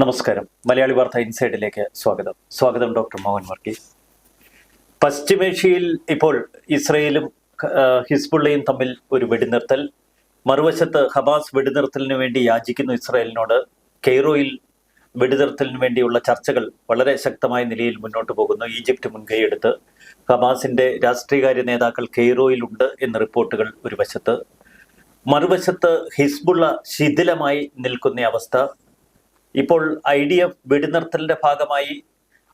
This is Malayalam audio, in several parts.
നമസ്കാരം. മലയാളി വാർത്ത ഇൻസൈഡിലേക്ക് സ്വാഗതം ഡോക്ടർ മോഹൻ വർഗീസ്. പശ്ചിമേഷ്യയിൽ ഇപ്പോൾ ഇസ്രയേലും ഹിസ്ബുള്ളയും തമ്മിൽ ഒരു വെടിനിർത്തൽ. മറുവശത്ത് ഹമാസ് വെടിനിർത്തലിന് വേണ്ടി യാചിക്കുന്നു ഇസ്രയേലിനോട്. കെയ്റോയിൽ വെടിനിർത്തലിന് വേണ്ടിയുള്ള ചർച്ചകൾ വളരെ ശക്തമായ നിലയിൽ മുന്നോട്ട് പോകുന്നു. ഈജിപ്റ്റ് മുൻകൈയെടുത്ത് ഹമാസിന്റെ രാഷ്ട്രീയകാര്യ നേതാക്കൾ കെയ്റോയിലുണ്ട് എന്ന റിപ്പോർട്ടുകൾ ഒരു വശത്ത്. മറുവശത്ത് ഹിസ്ബുള്ള ശിഥിലമായി നിൽക്കുന്ന അവസ്ഥ. ഇപ്പോൾ IDF വെടിനിർത്തലിന്റെ ഭാഗമായി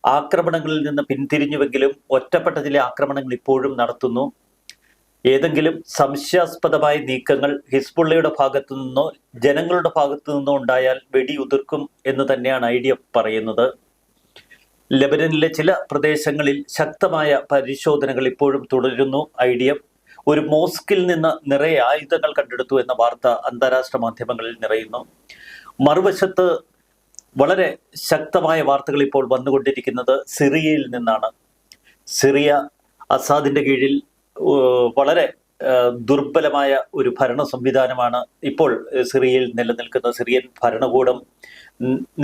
ആക്രമണങ്ങളിൽ നിന്ന് പിന്തിരിഞ്ഞുവെങ്കിലും ഒറ്റപ്പെട്ട ചില ആക്രമണങ്ങൾ ഇപ്പോഴും നടത്തുന്നു. ഏതെങ്കിലും സംശയാസ്പദമായ നീക്കങ്ങൾ ഹിസ്ബുള്ളയുടെ ഭാഗത്തു നിന്നോ ജനങ്ങളുടെ ഭാഗത്തു നിന്നോ ഉണ്ടായാൽ വെടിയുതിർക്കും എന്ന് തന്നെയാണ് IDF പറയുന്നത്. ലെബനനിലെ ചില പ്രദേശങ്ങളിൽ ശക്തമായ പരിശോധനകൾ ഇപ്പോഴും തുടരുന്നു. IDF ഒരു മോസ്കിൽ നിന്ന് നിറയെ ആയുധങ്ങൾ കണ്ടെടുത്തു എന്ന വാർത്ത അന്താരാഷ്ട്ര മാധ്യമങ്ങളിൽ നിറയുന്നു. മറുവശത്ത് വളരെ ശക്തമായ വാർത്തകൾ ഇപ്പോൾ വന്നുകൊണ്ടിരിക്കുന്നത് സിറിയയിൽ നിന്നാണ്. സിറിയ അസാദിന്റെ കീഴിൽ വളരെ ദുർബലമായ ഒരു ഭരണ സംവിധാനമാണ് ഇപ്പോൾ സിറിയയിൽ നിലനിൽക്കുന്നത്. സിറിയൻ ഭരണകൂടം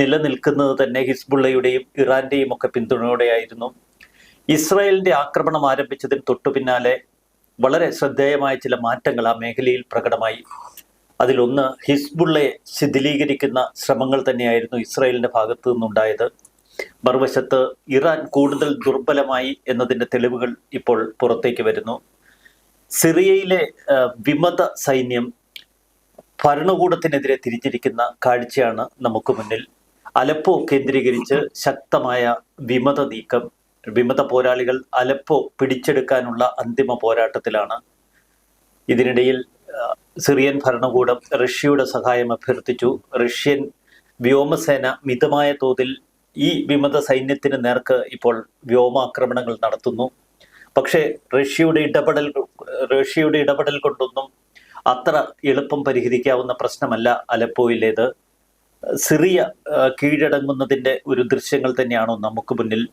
നിലനിൽക്കുന്നത് തന്നെ ഹിസ്ബുള്ളയുടെയും ഇറാന്റെയും ഒക്കെ പിന്തുണയോടെയായിരുന്നു. ഇസ്രായേലിന്റെ ആക്രമണം ആരംഭിച്ചതിന് തൊട്ടു പിന്നാലെ വളരെ ശ്രദ്ധേയമായ ചില മാറ്റങ്ങൾ ആ മേഖലയിൽ പ്രകടമായി. അതിലൊന്ന് ഹിസ്ബുള്ളയെ ശിഥിലീകരിക്കുന്ന ശ്രമങ്ങൾ തന്നെയായിരുന്നു ഇസ്രായേലിന്റെ ഭാഗത്തു നിന്നുണ്ടായത്. മറുവശത്ത് ഇറാൻ കൂടുതൽ ദുർബലമായി എന്നതിന്റെ തെളിവുകൾ ഇപ്പോൾ പുറത്തേക്ക് വരുന്നു. സിറിയയിലെ വിമത സൈന്യം ഭരണകൂടത്തിനെതിരെ തിരിഞ്ഞിരിക്കുന്ന കാഴ്ചയാണ് നമുക്ക് മുന്നിൽ. അലപ്പോ കേന്ദ്രീകരിച്ച് ശക്തമായ വിമത നീക്കം. വിമത പോരാളികൾ അലപ്പോ പിടിച്ചെടുക്കാനുള്ള അന്തിമ പോരാട്ടത്തിലാണ്. ഇതിനിടയിൽ സിറിയൻ ഭരണകൂടം റഷ്യയുടെ സഹായം അഭ്യർത്ഥിച്ചു. റഷ്യൻ വ്യോമസേന മിതമായ തോതിൽ ഈ വിമത സൈന്യത്തിന് നേർക്ക് ഇപ്പോൾ വ്യോമാക്രമണങ്ങൾ നടത്തുന്നു. പക്ഷേ റഷ്യയുടെ ഇടപെടൽ കൊണ്ടൊന്നും അത്ര എളുപ്പം പരിഹരിക്കാവുന്ന പ്രശ്നമല്ല അലപ്പോയിലേത്. സിറിയ കീഴടങ്ങുന്നതിൻ്റെ ഒരു ദൃശ്യങ്ങൾ തന്നെയാണോ നമുക്ക് മുന്നിൽ.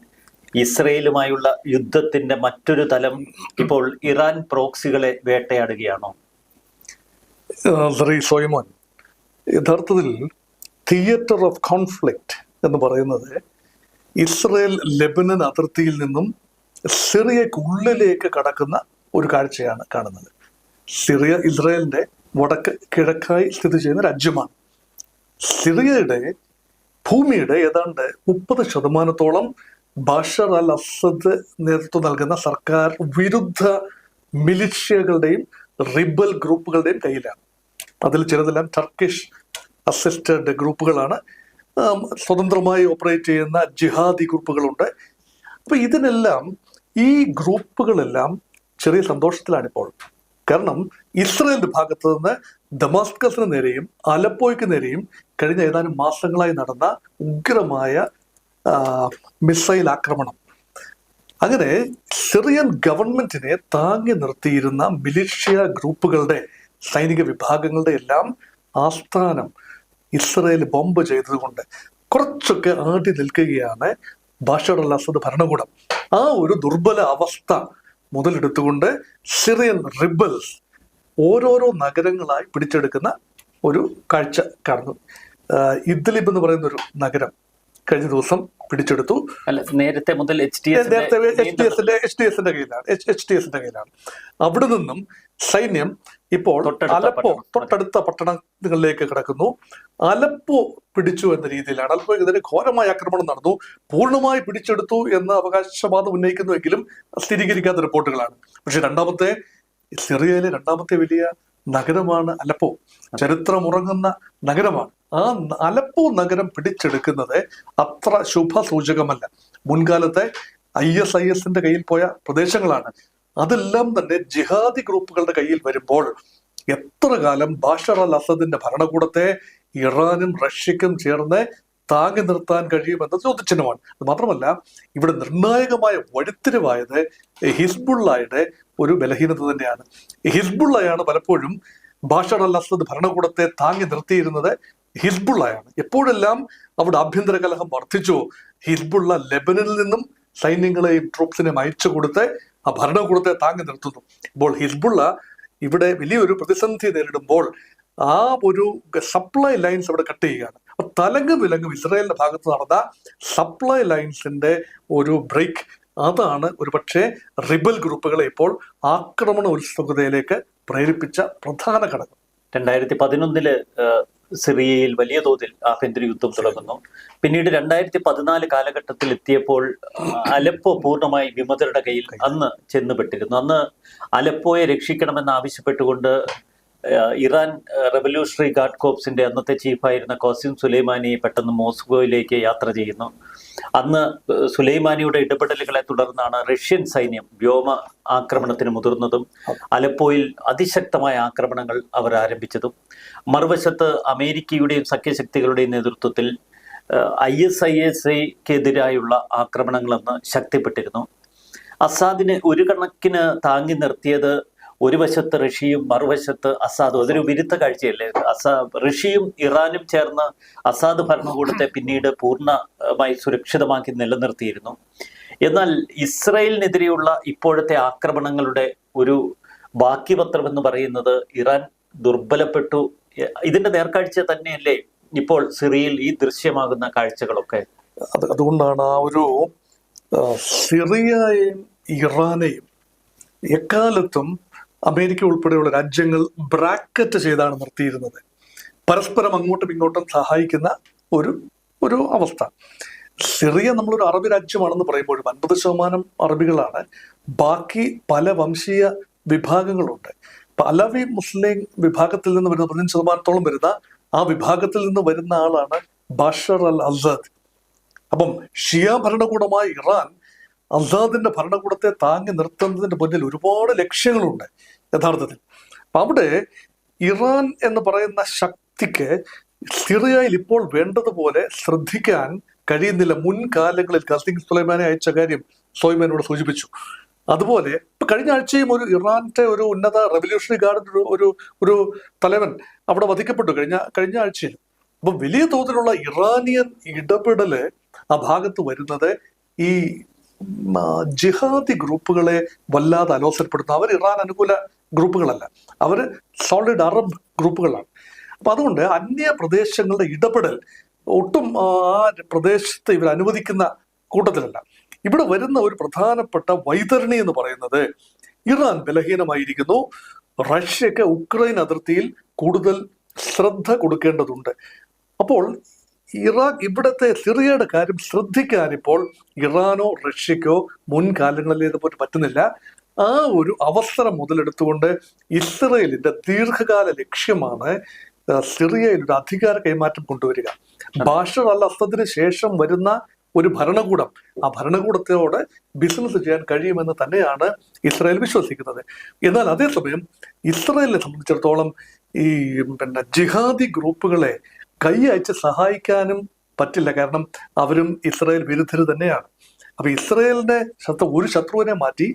ഇസ്രയേലുമായുള്ള യുദ്ധത്തിന്റെ മറ്റൊരു തലം ഇപ്പോൾ ഇറാൻ പ്രോക്സികളെ വേട്ടയാടുകയാണോ? സോയ്മോൻ, യഥാർത്ഥത്തിൽ തിയേറ്റർ ഓഫ് കോൺഫ്ലിക്റ്റ് എന്ന് പറയുന്നത് ഇസ്രയേൽ ലെബനൻ അതിർത്തിയിൽ നിന്നും സിറിയക്കുള്ളിലേക്ക് കടക്കുന്ന ഒരു കാഴ്ചയാണ് കാണുന്നത്. സിറിയ ഇസ്രയേലിന്റെ വടക്ക് കിഴക്കായി സ്ഥിതി ചെയ്യുന്ന രാജ്യമാണ്. സിറിയയുടെ ഭൂമിയുടെ ഏതാണ്ട് 30% ബഷർ അൽ അസദ് നേതൃത്വം നൽകുന്ന സർക്കാർ വിരുദ്ധ മിലിഷ്യകളുടെയും റിബൽ ഗ്രൂപ്പുകളുടെയും കയ്യിലാണ്. അതിൽ ചിലതെല്ലാം ടർക്കിഷ് അസിസ്റ്റഡ് ഗ്രൂപ്പുകളാണ്. സ്വതന്ത്രമായി ഓപ്പറേറ്റ് ചെയ്യുന്ന ജിഹാദി ഗ്രൂപ്പുകളുണ്ട്. അപ്പൊ ഇതിനെല്ലാം ഈ ഗ്രൂപ്പുകളെല്ലാം ചെറിയ സന്തോഷത്തിലാണിപ്പോൾ. കാരണം ഇസ്രയേലിന്റെ ഭാഗത്ത് നിന്ന് ദമാസ്കസിന് നേരെയും അലപ്പോയ്ക്ക് നേരെയും കഴിഞ്ഞ ഏതാനും മാസങ്ങളായി നടന്ന ഉഗ്രമായ മിസൈൽ ആക്രമണം, അങ്ങനെ സിറിയൻ ഗവൺമെന്റിനെ താങ്ങി നിർത്തിയിരുന്ന മിലിഷ്യ ഗ്രൂപ്പുകളുടെ സൈനിക വിഭാഗങ്ങളുടെ എല്ലാം ആസ്ഥാനം ഇസ്രയേൽ ബോംബ് ചെയ്തതുകൊണ്ട് കുറച്ചൊക്കെ ആടി നിൽക്കുകയാണ് ബഷർ അൽ അസദ് ഭരണകൂടം. ആ ഒരു ദുർബല അവസ്ഥ മുതലെടുത്തുകൊണ്ട് സിറിയൻ റിബൽസ് ഓരോരോ നഗരങ്ങളായി പിടിച്ചെടുക്കുന്ന ഒരു കാഴ്ച കാണുന്നു. ഇദ്ലിബ് എന്ന് പറയുന്ന ഒരു നഗരം കഴിഞ്ഞ ദിവസം പിടിച്ചെടുത്തു. നേരത്തെ മുതൽ HTSന്റെ കയ്യിലാണ്. അവിടെ നിന്നും സൈന്യം ഇപ്പോൾ അലപ്പോ തൊട്ടടുത്ത പട്ടണങ്ങളിലേക്ക് കിടക്കുന്നു. അലപ്പോ പിടിച്ചു എന്ന രീതിയിലാണ്. അലപ്പോ ഇതിന് ഘോരമായ ആക്രമണം നടന്നു. പൂർണ്ണമായി പിടിച്ചെടുത്തു എന്ന അവകാശവാദം ഉന്നയിക്കുന്നുവെങ്കിലും സ്ഥിരീകരിക്കാത്ത റിപ്പോർട്ടുകളാണ്. പക്ഷെ സിറിയയിലെ രണ്ടാമത്തെ വലിയ നഗരമാണ് അലപ്പോ. ചരിത്രമുറങ്ങുന്ന നഗരമാണ്. ആ അലപ്പോ നഗരം പിടിച്ചെടുക്കുന്നത് അത്ര ശുഭസൂചകമല്ല. മുൻകാലത്തെ ISISന്റെ കയ്യിൽ പോയ പ്രദേശങ്ങളാണ്. അതെല്ലാം തന്നെ ജിഹാദി ഗ്രൂപ്പുകളുടെ കയ്യിൽ വരുമ്പോൾ എത്ര കാലം ബഷർ അൽ അസദിന്റെ ഭരണകൂടത്തെ ഇറാനും റഷ്യക്കും ചേർന്ന് താങ്ങി നിർത്താൻ കഴിയുമെന്ന ചോദ്യചിഹ്നമാണ്. അത് മാത്രമല്ല, ഇവിടെ നിർണായകമായ വഴിത്തിരിവായത് ഹിസ്ബുള്ളയുടെ ഒരു ബലഹീനത തന്നെയാണ്. ഹിസ്ബുള്ളയാണ് പലപ്പോഴും ബഷർ അൽ അസദ് ഭരണകൂടത്തെ താങ്ങി നിർത്തിയിരുന്നത്. ഹിസ്ബുള്ളയാണ്. എപ്പോഴെല്ലാം അവിടെ ആഭ്യന്തര കലഹം വർദ്ധിച്ചോ, ഹിസ്ബുള്ള ലെബനനിൽ നിന്നും സൈന്യങ്ങളെയും ട്രൂപ്സിനെയും അയച്ചു കൊടുത്ത് ആ ഭരണകൂടത്തെ താങ്ങി നിർത്തുന്നു. ഇപ്പോൾ ഹിസ്ബുള്ള ഇവിടെ വലിയൊരു പ്രതിസന്ധി നേരിടുമ്പോൾ ആ ഒരു സപ്ലൈ ലൈൻസ് അവിടെ കട്ട് ചെയ്യുകയാണ്. തലങ്ങും വിലങ്ങും ഇസ്രായേലിന്റെ ഭാഗത്ത് നടന്ന സപ്ലൈ ലൈൻസിന്റെ ഒരു ബ്രേക്ക്, അതാണ് ഒരു പക്ഷേ റിബൽ ഗ്രൂപ്പുകളെ ഇപ്പോൾ ആക്രമണ ഉത്സുകതയിലേക്ക് പ്രേരിപ്പിച്ച പ്രധാന ഘടകം. 2011 സിറിയയിൽ വലിയ തോതിൽ ആഭ്യന്തര യുദ്ധം തുടങ്ങുന്നു. പിന്നീട് 2014 കാലഘട്ടത്തിൽ എത്തിയപ്പോൾ അലപ്പോ പൂർണ്ണമായി വിമതരുടെ കയ്യിൽ അന്ന് ചെന്നുപെട്ടിരുന്നു. അന്ന് അലപ്പോയെ രക്ഷിക്കണമെന്ന് ആവശ്യപ്പെട്ടുകൊണ്ട് ഇറാൻ റെവല്യൂഷണറി ഗാർഡ് കോപ്സിന്റെ അന്നത്തെ ചീഫായിരുന്ന ഖാസിം സുലൈമാനി പെട്ടെന്ന് മോസ്കോയിലേക്ക് യാത്ര ചെയ്യുന്നു. അന്ന് സുലൈമാനിയുടെ ഇടപെടലുകളെ തുടർന്നാണ് റഷ്യൻ സൈന്യം വ്യോമ ആക്രമണത്തിന് മുതിർന്നതും അലപ്പോയിൽ അതിശക്തമായ ആക്രമണങ്ങൾ അവർ ആരംഭിച്ചതും. മറുവശത്ത് അമേരിക്കയുടെയും സഖ്യശക്തികളുടെയും നേതൃത്വത്തിൽ ISISക്കെതിരായുള്ള ആക്രമണങ്ങളെന്ന് ശക്തിപ്പെട്ടിരുന്നു. അസാദിനെ ഒരു കണക്കിന് താങ്ങി നിർത്തിയത് ഒരു വശത്ത് റഷ്യയും മറുവശത്ത് അസാദും. അതൊരു വിരുദ്ധ കാഴ്ചയല്ലേ? റഷ്യയും ഇറാനും ചേർന്ന് അസാദ് ഭരണകൂടത്തെ പിന്നീട് പൂർണ്ണമായി സുരക്ഷിതമാക്കി നിലനിർത്തിയിരുന്നു. എന്നാൽ ഇസ്രായേലിനെതിരെയുള്ള ഇപ്പോഴത്തെ ആക്രമണങ്ങളുടെ ഒരു ബാക്കി പത്രം എന്ന് പറയുന്നത് ഇറാൻ ദുർബലപ്പെട്ടു. ഇതിന്റെ നേർക്കാഴ്ച തന്നെയല്ലേ ഇപ്പോൾ സിറിയയിൽ ഈ ദൃശ്യമാകുന്ന കാഴ്ചകളൊക്കെ? അതുകൊണ്ടാണ് ആ ഒരു സിറിയയെയും ഇറാനെയും എക്കാലത്തും അമേരിക്ക ഉൾപ്പെടെയുള്ള രാജ്യങ്ങൾ ബ്രാക്കറ്റ് ചെയ്താണ് നിർത്തിയിരുന്നത്. പരസ്പരം അങ്ങോട്ടും ഇങ്ങോട്ടും സഹായിക്കുന്ന ഒരു അവസ്ഥ. സിറിയ നമ്മളൊരു അറബി രാജ്യമാണെന്ന് പറയുമ്പോൾ 50% അറബികളാണ്. ബാക്കി പല വംശീയ വിഭാഗങ്ങളുണ്ട്. അലവി മുസ്ലിം വിഭാഗത്തിൽ നിന്ന് വരുന്ന 15% വരുന്ന ആ വിഭാഗത്തിൽ നിന്ന് വരുന്ന ആളാണ് ബഷർ അൽ അസാദ്. അപ്പം ഷിയ ഭരണകൂടമായ ഇറാൻ അസാദിന്റെ ഭരണകൂടത്തെ താങ്ങി നിർത്തുന്നതിന്റെ മുന്നിൽ ഒരുപാട് ലക്ഷ്യങ്ങളുണ്ട് യഥാർത്ഥത്തിൽ. അപ്പൊ അവിടെ ഇറാൻ എന്ന് പറയുന്ന ശക്തിക്ക് സിറിയയിൽ ഇപ്പോൾ വേണ്ടതുപോലെ ശ്രദ്ധിക്കാൻ കഴിയുന്നില്ല. മുൻകാലങ്ങളിൽ ഖാസിം സുലൈമാനെ അയച്ച കാര്യം സോയ്മാനോട് സൂചിപ്പിച്ചു. അതുപോലെ ഇപ്പൊ കഴിഞ്ഞ ആഴ്ചയും ഒരു ഇറാന്റെ ഒരു ഉന്നത റെവല്യൂഷണറി ഗാർഡിന്റെ ഒരു തലവൻ അവിടെ വധിക്കപ്പെട്ടു കഴിഞ്ഞ ആഴ്ചയിൽ. അപ്പൊ വലിയ തോതിലുള്ള ഇറാനിയൻ ഇടപെടല് ആ ഭാഗത്ത് വരുന്നത് ഈ ജിഹാദി ഗ്രൂപ്പുകളെ വല്ലാതെ അലോസരപ്പെടുത്തുന്നു. അവർ ഇറാൻ അനുകൂല ഗ്രൂപ്പുകളല്ല, അവർ സോളിഡ് അറബ് ഗ്രൂപ്പുകളാണ്. അപ്പൊ അതുകൊണ്ട് അന്യ പ്രദേശങ്ങളുടെ ഇടപെടൽ ഒട്ടും ആ പ്രദേശത്ത് ഇവർ അനുവദിക്കുന്ന കൂട്ടത്തിലല്ല. ഇവിടെ വരുന്ന ഒരു പ്രധാനപ്പെട്ട വൈതരണി എന്ന് പറയുന്നത് ഇറാൻ ബലഹീനമായിരിക്കുന്നു. റഷ്യക്ക് ഉക്രൈൻ അതിർത്തിയിൽ കൂടുതൽ ശ്രദ്ധ കൊടുക്കേണ്ടതുണ്ട്. അപ്പോൾ ഇവിടുത്തെ സിറിയയുടെ കാര്യം ശ്രദ്ധിക്കാൻ ഇപ്പോൾ ഇറാനോ റഷ്യക്കോ മുൻകാലങ്ങളിലേതുപോലെ പറ്റുന്നില്ല. ആ ഒരു അവസരം മുതലെടുത്തുകൊണ്ട് ഇസ്രയേലിന്റെ ദീർഘകാല ലക്ഷ്യമാണ് സിറിയയിൽ ഒരു അധികാര കൈമാറ്റം കൊണ്ടുവരിക. ബഷർ അൽ അസദിന് ശേഷം വരുന്ന ഒരു ഭരണകൂടം, ആ ഭരണകൂടത്തോട് ബിസിനസ് ചെയ്യാൻ കഴിയുമെന്ന് തന്നെയാണ് ഇസ്രായേൽ വിശ്വസിക്കുന്നത്. എന്നാൽ അതേസമയം ഇസ്രായേലിനെ സംബന്ധിച്ചിടത്തോളം ഈ ജിഹാദി ഗ്രൂപ്പുകളെ കൈ അയച്ച് സഹായിക്കാനും പറ്റില്ല. കാരണം അവരും ഇസ്രായേൽ വിരുദ്ധര് തന്നെയാണ്. അപ്പൊ ഇസ്രായേലിന്റെ ഒരു ശത്രുവിനെ മാറ്റി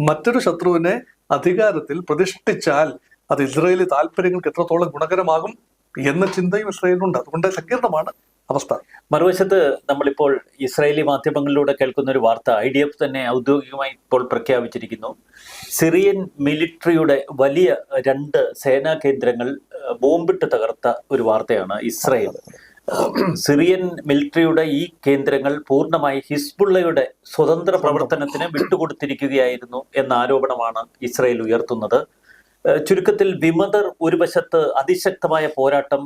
മറ്റൊരു ശത്രുവിനെ അധികാരത്തിൽ പ്രതിഷ്ഠിച്ചാൽ അത് ഇസ്രായേലി താല്പര്യങ്ങൾക്ക് എത്രത്തോളം ഗുണകരമാകും എന്ന ചിന്തയും ഇസ്രായേലിനുണ്ട്. അതുകൊണ്ട് സങ്കീർണമാണ് അവസ്ഥ. മറുവശത്ത് നമ്മളിപ്പോൾ ഇസ്രായേലി മാധ്യമങ്ങളിലൂടെ കേൾക്കുന്ന ഒരു വാർത്ത IDF തന്നെ ഔദ്യോഗികമായി ഇപ്പോൾ പ്രഖ്യാപിച്ചിരിക്കുന്നു. സിറിയൻ മിലിറ്ററിയുടെ വലിയ 2 സേനാ കേന്ദ്രങ്ങൾ ബോംബിട്ട് തകർത്ത ഒരു വാർത്തയാണ് ഇസ്രായേൽ. സിറിയൻ മിലിറ്ററിയുടെ ഈ കേന്ദ്രങ്ങൾ പൂർണ്ണമായി ഹിസ്ബുള്ളയുടെ സ്വതന്ത്ര പ്രവർത്തനത്തിന് വിട്ടുകൊടുത്തിരിക്കുകയായിരുന്നു എന്ന ആരോപണമാണ് ഇസ്രായേൽ ഉയർത്തുന്നത്. ചുരുക്കത്തിൽ വിമതർ ഒരു വശത്ത് അതിശക്തമായ പോരാട്ടം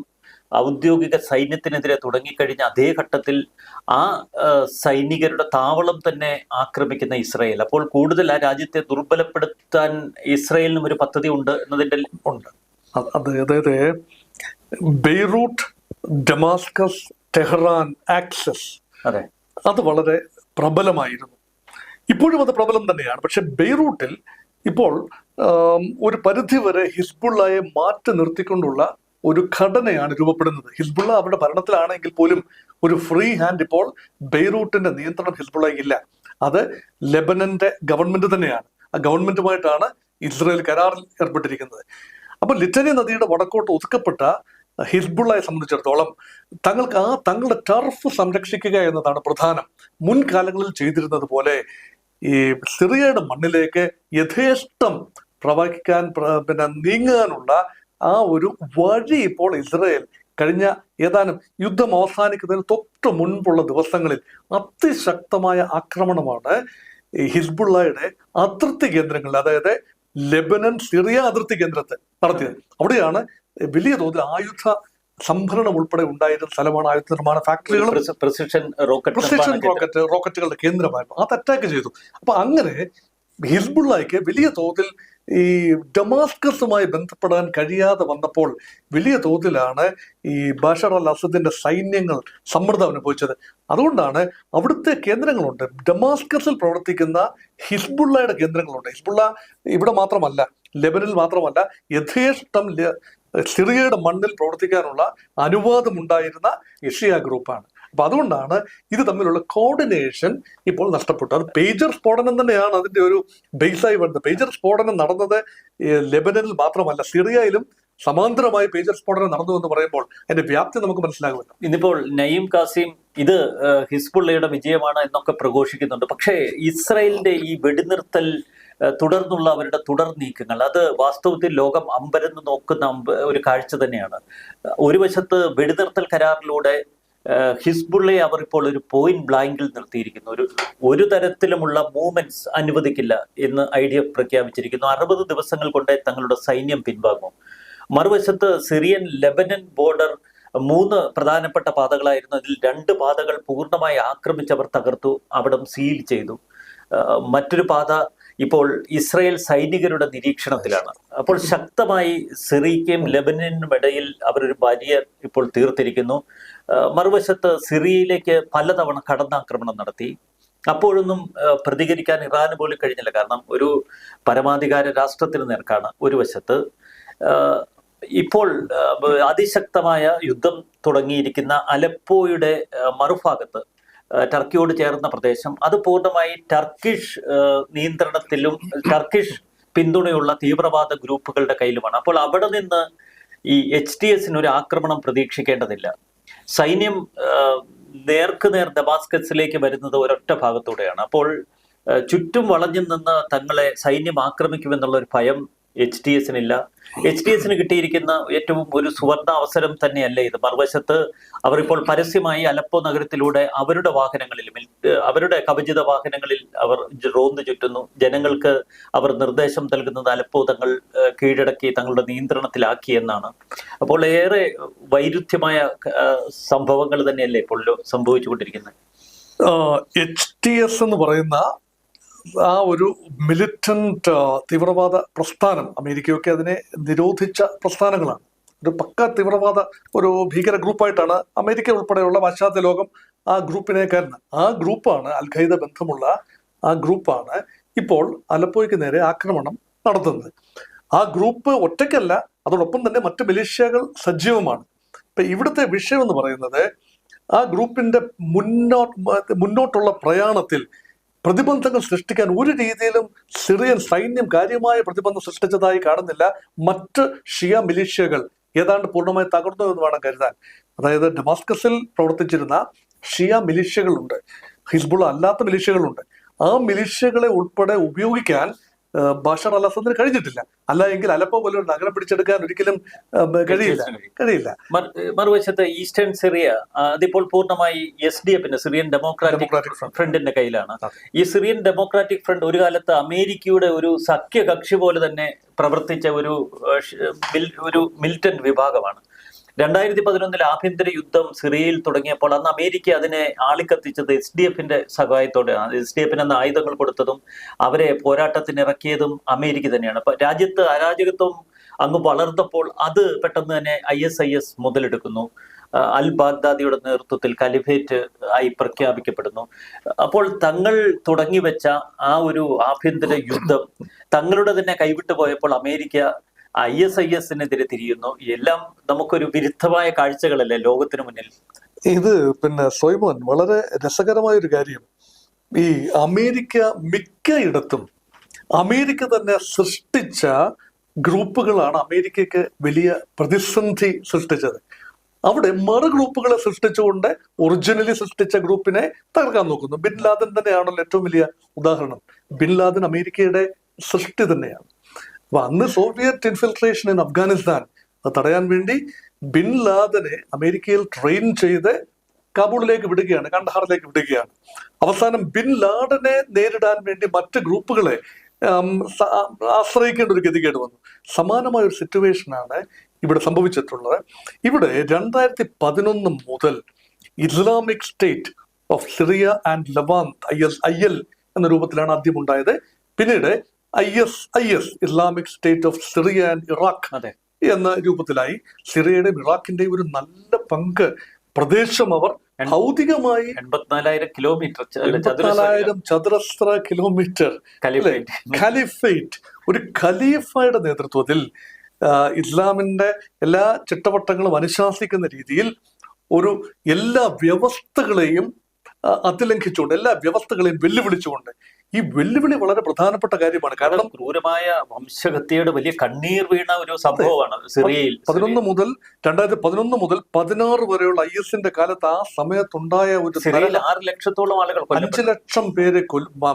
ഔദ്യോഗിക സൈന്യത്തിനെതിരെ തുടങ്ങിക്കഴിഞ്ഞ അതേ ഘട്ടത്തിൽ ആ സൈനികരുടെ താവളം തന്നെ ആക്രമിക്കുന്ന ഇസ്രായേൽ. അപ്പോൾ കൂടുതൽ ആ രാജ്യത്തെ ദുർബലപ്പെടുത്താൻ ഇസ്രായേലിനും ഒരു പദ്ധതി ഉണ്ട് എന്നതിൻ്റെ ഉണ്ട്. അതായത് ബെയ്റൂട്ട്, ഡമാസ്കസ്, ടെഹ്റാൻ ആക്സസ്, അതെ, അത് വളരെ പ്രബലമായിരുന്നു. ഇപ്പോഴും അത് പ്രബലം തന്നെയാണ്. പക്ഷെ ബെയ്റൂട്ടിൽ ഇപ്പോൾ ഒരു പരിധിവരെ ഹിസ്ബുള്ളയെ മാറ്റി നിർത്തിക്കൊണ്ടുള്ള ഒരു ഘടനയാണ് രൂപപ്പെടുന്നത്. ഹിസ്ബുള്ള അവരുടെ ഭരണത്തിലാണെങ്കിൽ പോലും ഒരു ഫ്രീ ഹാൻഡ് ഇപ്പോൾ ബെയ്റൂട്ടിന്റെ നിയന്ത്രണം ഹിസ്ബുള്ളയ്ക്കില്ല. അത് ലെബനന്റെ ഗവൺമെന്റ് തന്നെയാണ്. ആ ഗവൺമെന്റുമായിട്ടാണ് ഇസ്രായേൽ കരാറിൽ ഏർപ്പെട്ടിരിക്കുന്നത്. അപ്പൊ ലിറ്റനി നദിയുടെ വടക്കോട്ട് ഒതുക്കപ്പെട്ട ഹിസ്ബുള്ളയെ സംബന്ധിച്ചിടത്തോളം തങ്ങളുടെ ടർഫ് സംരക്ഷിക്കുക എന്നതാണ് പ്രധാനം. മുൻകാലങ്ങളിൽ ചെയ്തിരുന്നത് പോലെ ഈ സിറിയയുടെ മണ്ണിലേക്ക് യഥേഷ്ടം പ്രവഹിക്കാൻ നീങ്ങാനുള്ള ആ ഒരു വഴി ഇപ്പോൾ ഇസ്രായേൽ കഴിഞ്ഞ ഏതാനും യുദ്ധം അവസാനിക്കുന്നതിന് തൊട്ട് മുൻപുള്ള ദിവസങ്ങളിൽ അതിശക്തമായ ആക്രമണമാണ് ഈ ഹിസ്ബുള്ളയുടെ അതിർത്തി കേന്ദ്രങ്ങളിൽ, അതായത് ലെബനൻ സിറിയ അതിർത്തി കേന്ദ്രത്തെ നടത്തിയത്. അവിടെയാണ് വലിയ തോതിൽ ആയുധ സംഭരണം ഉൾപ്പെടെ ഉണ്ടായിരുന്ന സ്ഥലമാണ്. ആയുധ നിർമ്മാണ ഫാക്ടറികളും പ്രിസിഷൻ റോക്കറ്റുകളുടെ കേന്ദ്രമായിരുന്നു. അത് അറ്റാക്ക് ചെയ്തു. അപ്പൊ അങ്ങനെ ഹിസ്ബുള്ളയ്ക്ക് വലിയ തോതിൽ ഈ ഡമാസ്കസുമായി ബന്ധപ്പെടാൻ കഴിയാതെ വന്നപ്പോൾ വലിയ തോതിലാണ് ഈ ബഷർ അൽ അസദിന്റെ സൈന്യങ്ങൾ സമ്മർദ്ദം അനുഭവിച്ചത്. അതുകൊണ്ടാണ് അവിടുത്തെ കേന്ദ്രങ്ങളുണ്ട്, ഡമാസ്കസിൽ പ്രവർത്തിക്കുന്ന ഹിസ്ബുള്ളയുടെ കേന്ദ്രങ്ങളുണ്ട്. ഹിസ്ബുള്ള ഇവിടെ മാത്രമല്ല, ലെബനിൽ മാത്രമല്ല, യഥേഷ്ടം സിറിയയുടെ മണ്ണിൽ പ്രവർത്തിക്കാനുള്ള അനുവാദമുണ്ടായിരുന്ന ഷിയ ഗ്രൂപ്പാണ്. അപ്പൊ അതുകൊണ്ടാണ് ഇത് തമ്മിലുള്ള കോർഡിനേഷൻ ഇപ്പോൾ നഷ്ടപ്പെട്ടു. അത് പേജർ സ്ഫോടനം തന്നെയാണ് അതിന്റെ ഒരു ബേസായി വരുന്നത്. പേജർ സ്ഫോടനം നടന്നത് ലെബനനിൽ മാത്രമല്ല, സിറിയയിലും സമാന്തരമായി പേജർ സ്ഫോടനം നടന്നു എന്ന് പറയുമ്പോൾ അതിന്റെ വ്യാപ്തി നമുക്ക് മനസ്സിലാകുമല്ലോ. ഇന്നിപ്പോൾ നയീം കാസിം ഇത് ഹിസ്ബുള്ളയുടെ വിജയമാണ് എന്നൊക്കെ പ്രഘോഷിക്കുന്നുണ്ട്. പക്ഷേ ഇസ്രായേലിന്റെ ഈ വെടിനിർത്തൽ തുടർന്നുള്ള അവരുടെ തുടർ നീക്കങ്ങൾ, അത് വാസ്തവത്തിൽ ലോകം അമ്പരന്ന് നോക്കുന്ന ഒരു കാഴ്ച തന്നെയാണ്. ഒരു വശത്ത് വെടിനിർത്തൽ കരാറിലൂടെ ഹിസ്ബുള്ളയെ അവർ ഇപ്പോൾ ഒരു പോയിന്റ് ബ്ലാങ്കിൽ നിർത്തിയിരിക്കുന്നു. ഒരു തരത്തിലുമുള്ള മൂവ്മെന്റ്സ് അനുവദിക്കില്ല എന്ന് IDF പ്രഖ്യാപിച്ചിരിക്കുന്നു. 60 ദിവസങ്ങൾ കൊണ്ട് തങ്ങളുടെ സൈന്യം പിൻവാങ്ങും. മറുവശത്ത് സിറിയൻ ലെബനൻ ബോർഡർ 3 പ്രധാനപ്പെട്ട പാതകളായിരുന്നു. അതിൽ 2 പാതകൾ പൂർണ്ണമായി ആക്രമിച്ചവർ തകർത്തു, അവിടം സീൽ ചെയ്തു. മറ്റൊരു പാത ഇപ്പോൾ ഇസ്രായേൽ സൈനികരുടെ നിരീക്ഷണത്തിലാണ്. അപ്പോൾ ശക്തമായി സിറിയയ്ക്കും ലെബനനും ഇടയിൽ അവരൊരു ബാരിയർ ഇപ്പോൾ തീർത്തിരിക്കുന്നു. മറുവശത്ത് സിറിയയിലേക്ക് പലതവണ കടന്നാക്രമണം നടത്തി. അപ്പോഴൊന്നും പ്രതികരിക്കാൻ ഇറാന് പോലും കഴിഞ്ഞില്ല. കാരണം ഒരു പരമാധികാര രാഷ്ട്രത്തിന് നേർക്കാണ് ഒരു വശത്ത്. ഇപ്പോൾ അതിശക്തമായ യുദ്ധം തുടങ്ങിയിരിക്കുന്ന അലപ്പോയുടെ മറുഭാഗത്ത്, ടർക്കിയോട് ചേർന്ന പ്രദേശം, അത് പൂർണ്ണമായി ടർക്കിഷ് നിയന്ത്രണത്തിലും ടർക്കിഷ് പിന്തുണയുള്ള തീവ്രവാദ ഗ്രൂപ്പുകളുടെ കയ്യിലുമാണ്. അപ്പോൾ അവിടെ നിന്ന് ഈ HTS ഒരു ആക്രമണം പ്രതീക്ഷിക്കേണ്ടതില്ല. സൈന്യം നേർക്കുനേർ ഡമാസ്കസിലേക്ക് വരുന്നത് ഒരൊറ്റ ഭാഗത്തൂടെയാണ്. അപ്പോൾ ചുറ്റും വളഞ്ഞു നിന്ന് തങ്ങളെ സൈന്യം ആക്രമിക്കുമെന്നുള്ള ഒരു ഭയം HTSനില്ല. HTSന് കിട്ടിയിരിക്കുന്ന ഏറ്റവും ഒരു സുവർണ അവസരം തന്നെയല്ലേ ഇത്. മറുവശത്ത് അവർ ഇപ്പോൾ പരസ്യമായി അലപ്പോ നഗരത്തിലൂടെ അവരുടെ വാഹനങ്ങളിൽ, അവരുടെ കവചിത വാഹനങ്ങളിൽ അവർ റോന്ത് ചുറ്റുന്നു. ജനങ്ങൾക്ക് അവർ നിർദ്ദേശം നൽകുന്നത് അലപ്പോ തങ്ങൾ കീഴടക്കി തങ്ങളുടെ നിയന്ത്രണത്തിലാക്കി എന്നാണ്. അപ്പോൾ ഏറെ വൈരുദ്ധ്യമായ സംഭവങ്ങൾ തന്നെയല്ലേ ഇപ്പോൾ സംഭവിച്ചുകൊണ്ടിരിക്കുന്നത്. HTS എന്ന് പറയുന്ന ആ ഒരു മിലിറ്റന്റ് തീവ്രവാദ പ്രസ്ഥാനം, അമേരിക്കയൊക്കെ അതിനെ നിരോധിച്ച പ്രസ്ഥാനങ്ങളാണ്. ഒരു പക്ക തീവ്രവാദ ഒരു ഭീകര ഗ്രൂപ്പായിട്ടാണ് അമേരിക്ക ഉൾപ്പെടെയുള്ള പാശ്ചാത്യ ലോകം ആ ഗ്രൂപ്പിനെ കരുതുന്നത്. ആ ഗ്രൂപ്പാണ്, അൽ ഖൈദ ബന്ധമുള്ള ആ ഗ്രൂപ്പാണ് ഇപ്പോൾ അലപ്പോയ്ക്ക് നേരെ ആക്രമണം നടത്തുന്നത്. ആ ഗ്രൂപ്പ് ഒറ്റയ്ക്കല്ല, അതോടൊപ്പം തന്നെ മറ്റ് മിലിഷ്യകൾ സജീവമാണ്. ഇപ്പൊ ഇവിടുത്തെ വിഷയം എന്ന് പറയുന്നത് ആ ഗ്രൂപ്പിന്റെ മുന്നോട്ടുള്ള പ്രയാണത്തിൽ പ്രതിബന്ധങ്ങൾ സൃഷ്ടിക്കാൻ ഒരു രീതിയിലും സിറിയൻ സൈന്യം കാര്യമായ പ്രതിബന്ധം സൃഷ്ടിച്ചതായി കാണുന്നില്ല. മറ്റ് ഷിയ മിലിഷ്യകൾ ഏതാണ്ട് പൂർണ്ണമായി തകർന്നു എന്ന് വേണം കരുതാൻ. അതായത് ഡമാസ്കസിൽ പ്രവർത്തിച്ചിരുന്ന ഷിയ മിലിഷ്യകളുണ്ട്, ഹിസ്ബുള്ള അല്ലാത്ത മിലിഷ്യകളുണ്ട്. ആ മിലിഷ്യകളെ ഉൾപ്പെടെ ഉപയോഗിക്കാൻ ബഷർ അൽ അസദിന് കഴിഞ്ഞിട്ടില്ല. അല്ല എങ്കിൽ അലപ്പോ പോലെ ഒരു നഗരം പിടിച്ചെടുക്കാൻ ഒരിക്കലും കഴിയില്ല. മറുവശത്ത് ഈസ്റ്റേൺ സിറിയ അതിപ്പോൾ പൂർണ്ണമായി SDF സിറിയൻ ഡെമോക്രാറ്റിക് ഫ്രണ്ടിന്റെ കയ്യിലാണ്. ഈ സിറിയൻ ഡെമോക്രാറ്റിക് ഫ്രണ്ട് ഒരു കാലത്ത് അമേരിക്കയുടെ ഒരു സഖ്യകക്ഷി പോലെ തന്നെ പ്രവർത്തിച്ച ഒരു മിലിറ്റന്റ് വിഭാഗമാണ്. 2011 ആഭ്യന്തര യുദ്ധം സിറിയയിൽ തുടങ്ങിയപ്പോൾ അന്ന് അമേരിക്ക അതിനെ ആളിക്കത്തിച്ചത് SDFന്റെ സഹായത്തോടെയാണ്. SDFന് അന്ന് ആയുധങ്ങൾ കൊടുത്തതും അവരെ പോരാട്ടത്തിന് ഇറക്കിയതും അമേരിക്ക തന്നെയാണ്. അപ്പൊ രാജ്യത്ത് അരാജകത്വം അങ്ങ് വളർന്നപ്പോൾ അത് പെട്ടെന്ന് തന്നെ ISIS മുതലെടുക്കുന്നു. അൽ ബാഗ്ദാദിയുടെ നേതൃത്വത്തിൽ കലിഫേറ്റ് ആയി പ്രഖ്യാപിക്കപ്പെടുന്നു. അപ്പോൾ തങ്ങൾ തുടങ്ങി വെച്ച ആ ഒരു ആഭ്യന്തര യുദ്ധം തങ്ങളുടെ തന്നെ കൈവിട്ടു പോയപ്പോൾ അമേരിക്ക ISISനെതിരെ തിരിയുന്നു. എല്ലാം നമുക്കൊരു വിരുദ്ധമായ കാഴ്ചകളല്ലേ ലോകത്തിന് മുന്നിൽ. ഇത് പിന്നെ സോയ്മോൻ, വളരെ രസകരമായ ഒരു കാര്യം, ഈ അമേരിക്ക മിക്കയിടത്തും അമേരിക്ക തന്നെ സൃഷ്ടിച്ച ഗ്രൂപ്പുകളാണ് അമേരിക്കയ്ക്ക് വലിയ പ്രതിസന്ധി സൃഷ്ടിച്ചത്. അവിടെ മറു ഗ്രൂപ്പുകളെ സൃഷ്ടിച്ചുകൊണ്ട് ഒറിജിനലി സൃഷ്ടിച്ച ഗ്രൂപ്പിനെ തകർക്കാൻ നോക്കുന്നു. ബിൻ ലാദൻ തന്നെയാണല്ലോ ഏറ്റവും വലിയ ഉദാഹരണം. ബിൻ ലാദൻ അമേരിക്കയുടെ സൃഷ്ടി തന്നെയാണ്. അപ്പൊ അന്ന് സോവിയറ്റ് ഇൻഫിൽട്രേഷൻ ഇൻ അഫ്ഗാനിസ്ഥാൻ അത് തടയാൻ വേണ്ടി ബിൻ ലാദനെ അമേരിക്കയിൽ ട്രെയിൻ ചെയ്ത് കാബൂളിലേക്ക് വിടുകയാണ്, കണ്ഡഹാറിലേക്ക് വിടുകയാണ്. അവസാനം ബിൻ ലാഡനെ നേരിടാൻ വേണ്ടി മറ്റ് ഗ്രൂപ്പുകളെ ആശ്രയിക്കേണ്ട ഒരു ഗതികേട് വന്നു. സമാനമായ ഒരു സിറ്റുവേഷനാണ് ഇവിടെ സംഭവിച്ചിട്ടുള്ളത്. ഇവിടെ 2011 മുതൽ Islamic State of Syria and Levant IL എന്ന രൂപത്തിലാണ് ആദ്യം ഉണ്ടായത്. പിന്നീട് IS Islamic State of Syria and Iraq എന്ന രൂപത്തിലായി. സിറിയയുടെയും ഇറാഖിന്റെയും ഒരു നല്ല പങ്ക് പ്രദേശം അവർ ഭൗതികമായി 84,000 ചതുരശ്ര കിലോമീറ്റർ ഖലീഫേറ്റ്, ഒരു ഖലീഫയുടെ നേതൃത്വത്തിൽ ഇസ്ലാമിന്റെ എല്ലാ ചിട്ടവട്ടങ്ങളും അനുശാസിക്കുന്ന രീതിയിൽ ഒരു എല്ലാ വ്യവസ്ഥകളെയും അതിലംഘിച്ചുകൊണ്ട്, എല്ലാ വ്യവസ്ഥകളെയും വെല്ലുവിളിച്ചുകൊണ്ട്. ഈ വെല്ലുവിളി വളരെ പ്രധാനപ്പെട്ട കാര്യമാണ്. കാരണം ക്രൂരമായ വംശഹത്യയുടെ വലിയ കണ്ണീർ വീണ ഒരു സംഭവമാണ് സിറിയയിൽ. 2011 മുതൽ 16 വരെയുള്ള ISന്റെ കാലത്ത് ആ സമയത്തുണ്ടായ ഒരു 6 ലക്ഷത്തോളം ആളുകൾ, 5 ലക്ഷം പേരെ